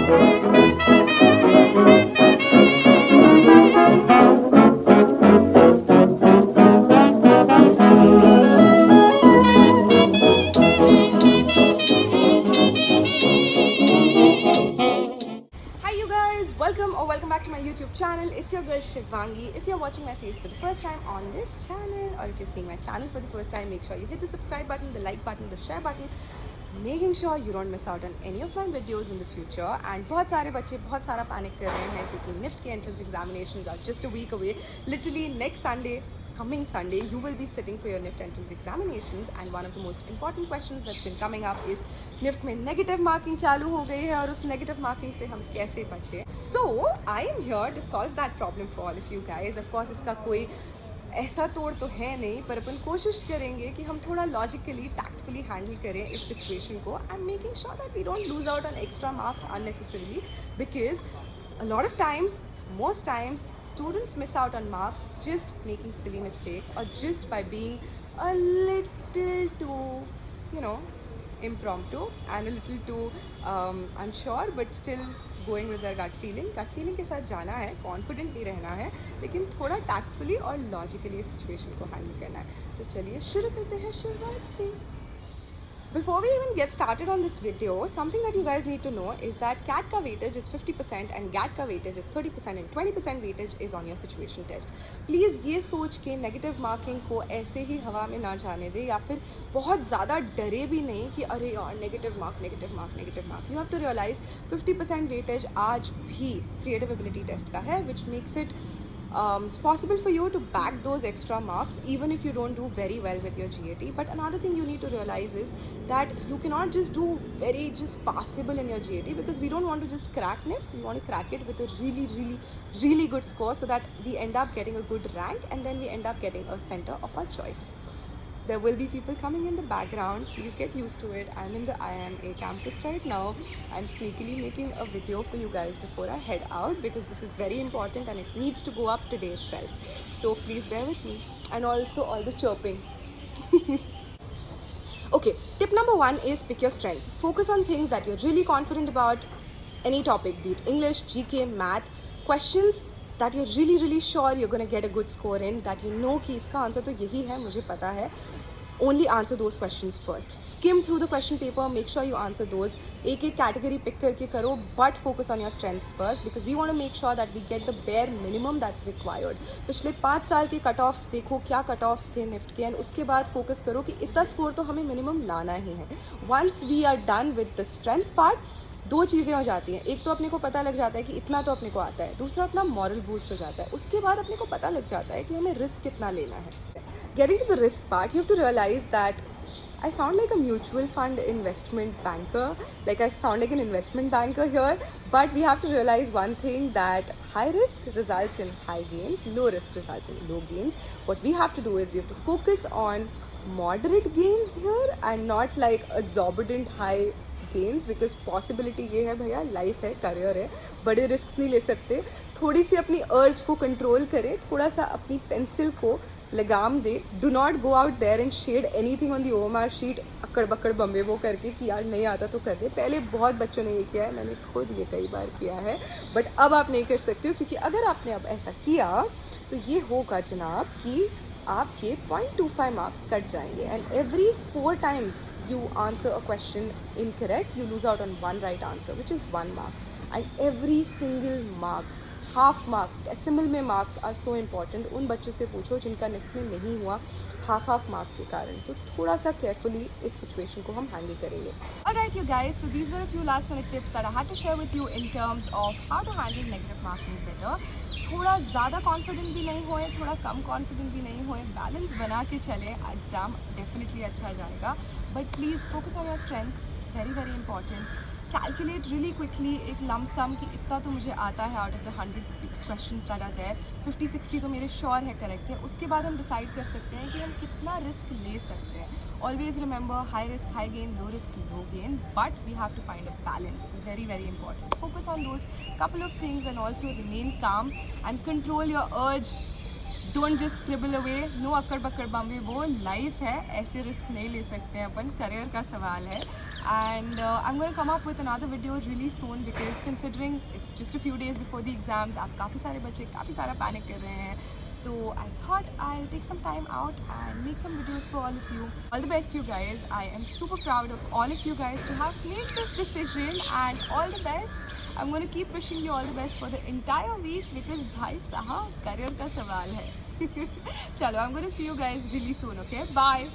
Welcome back to my YouTube channel. It's your girl Shivangi. If you're watching my face for the first time on this channel, or if you're seeing my channel for the first time, make sure you hit the subscribe button, the like button, the share button, making sure you don't miss out on any of my videos in the future. And बहुत सारे बच्चे बहुत सारा panic कर रहे हैं क्योंकि NIFT के entrance examinations are just a week away. Literally next Sunday, coming Sunday, you will be sitting for your NIFT entrance examinations, and one of the most important questions that's been coming up is NIFT में negative marking चालू हो गई है और उस negative marking से हम कैसे बचें. So I am here to solve that problem for all of you guys. Of course इसका कोई ऐसा तोड़ तो है नहीं, पर अपन कोशिश करेंगे कि हम थोड़ा लॉजिकली टैक्टफुली हैंडल करें इस सिचुएशन को and making sure that we don't lose out on extra marks unnecessarily, because a lot of times, most times, students miss out on marks just making silly mistakes or just by being a little too, impromptu and a little too unsure, but still going with their gut feeling. Gut feeling के साथ जाना है, confident भी रहना है, लेकिन थोड़ा tactfully और logically इस situation को handle करना है. तो चलिए शुरू करते हैं शुरुआत से. Before we even get started on this video, something that you guys need to know is that CAT का weightage is 50% and GAT का weightage is 30% and 20% weightage is on your situation test. Please ये सोच के negative marking को ऐसे ही हवा में ना जाने दे या फिर बहुत ज़्यादा डरे भी नहीं कि अरे यार negative mark. You have to realize 50% weightage आज भी creative ability test का है, which makes it possible for you to back those extra marks even if you don't do very well with your GAT. But another thing you need to realize is that you cannot just do just passable in your GAT, because we don't want to just crack NIFT, we want to crack it with a really good score so that we end up getting a good rank and then we end up getting a center of our choice. There will be people coming in the background. Please get used to it. I'm in the IMA campus right now. I'm sneakily making a video for you guys before I head out because this is very important and it needs to go up today itself. So please bear with me. And also all the chirping. Okay, tip number 1 is pick your strength. Focus on things that you're really confident about, any topic, be it English, GK, math, questions that you're really sure you're going to get a good score in, that you know कि इसका answer तो यही है, मुझे पता है. Only answer those questions first. Skim through the question paper, make sure you answer those. एक category pick करके करो, but focus on your strengths first because we want to make sure that we get the bare minimum that's required. पिछले 5 साल के cut offs देखो, क्या cut offs थे NIFT के, एंड उसके बाद फोकस करो कि इतना स्कोर तो हमें मिनिमम लाना ही है. Once we are done with the strength part, 2 चीज़ें हो जाती हैं. एक तो अपने को पता लग जाता है कि इतना तो अपने को आता है, दूसरा अपना मॉरल बूस्ट हो जाता है. उसके बाद अपने को पता लग जाता है कि हमें रिस्क कितना लेना है. Getting to the risk part, you have to realize that I sound like a mutual fund investment banker, like I sound like an investment banker here, but we have to realize one thing, that high risk results in high gains, low risk results in low gains. What we have to do is we have to focus on moderate gains here and not like exorbitant high gains, because possibility ये है भैया, life है, career है, बड़े risk नहीं ले सकते. थोड़ी सी अपनी अर्ज को कंट्रोल करें, थोड़ा सा अपनी पेंसिल को लगाम दे. Do not go out there and shade anything on the OMR sheet अकड़ बकड़ बम्बे वो करके कि यार नहीं आता तो कर दे. पहले बहुत बच्चों ने ये किया है, मैंने खुद ये कई बार किया है, बट अब आप नहीं कर सकते हो, क्योंकि अगर आपने अब ऐसा किया तो ये होगा जनाब कि आपके 0.25 मार्क्स कट जाएंगे. And every 4 times you answer a question incorrect, you lose out on one right answer, which is 1 mark. And every single mark, half mark, decimal में marks are so important. उन बच्चों से पूछो जिनका NIFT में नहीं हुआ हाफ मार्क के कारण. तो थोड़ा सा केयरफुली इस सिचुएशन को हम हैंडल करेंगे. Alright you guys, so these were a few last minute tips that I had to share with you in terms of how to handle negative marking better. थोड़ा ज़्यादा कॉन्फिडेंट भी नहीं होए, थोड़ा कम कॉन्फिडेंट भी नहीं होए, बैलेंस बना के चले, एग्ज़ाम डेफिनेटली अच्छा जाएगा. But please focus on your strengths, very important. Calculate really quickly एक लम सम कि इतना तो मुझे आता है out of the 100 questions that are there, 50-60 तो मेरे श्योर है करेक्ट है. उसके बाद हम डिसाइड कर सकते हैं कि हम कितना रिस्क ले सकते हैं. Always remember, high risk, high gain, low risk, low gain, but we have to find a balance. Very important. Focus on those couple of things and also remain calm and control your urge don't just scribble away, no अक्कड़ बक्कड़ बम्बे वो life है, ऐसे risk नहीं ले सकते हैं अपन, career का सवाल है. And I am gonna come up with another video really soon because considering it's just a few days before the exams, आप काफ़ी सारे बच्चे काफ़ी सारा पैनिक कर रहे हैं. So I thought I'll take some time out and make some videos for all of you. All the best to you guys. I am super proud of all of you guys to have made this decision, and all the best. I'm going to keep wishing you all the best for the entire week because bhai sahab career ka sawal hai. Chalo, I'm going to see you guys really soon, okay? Bye.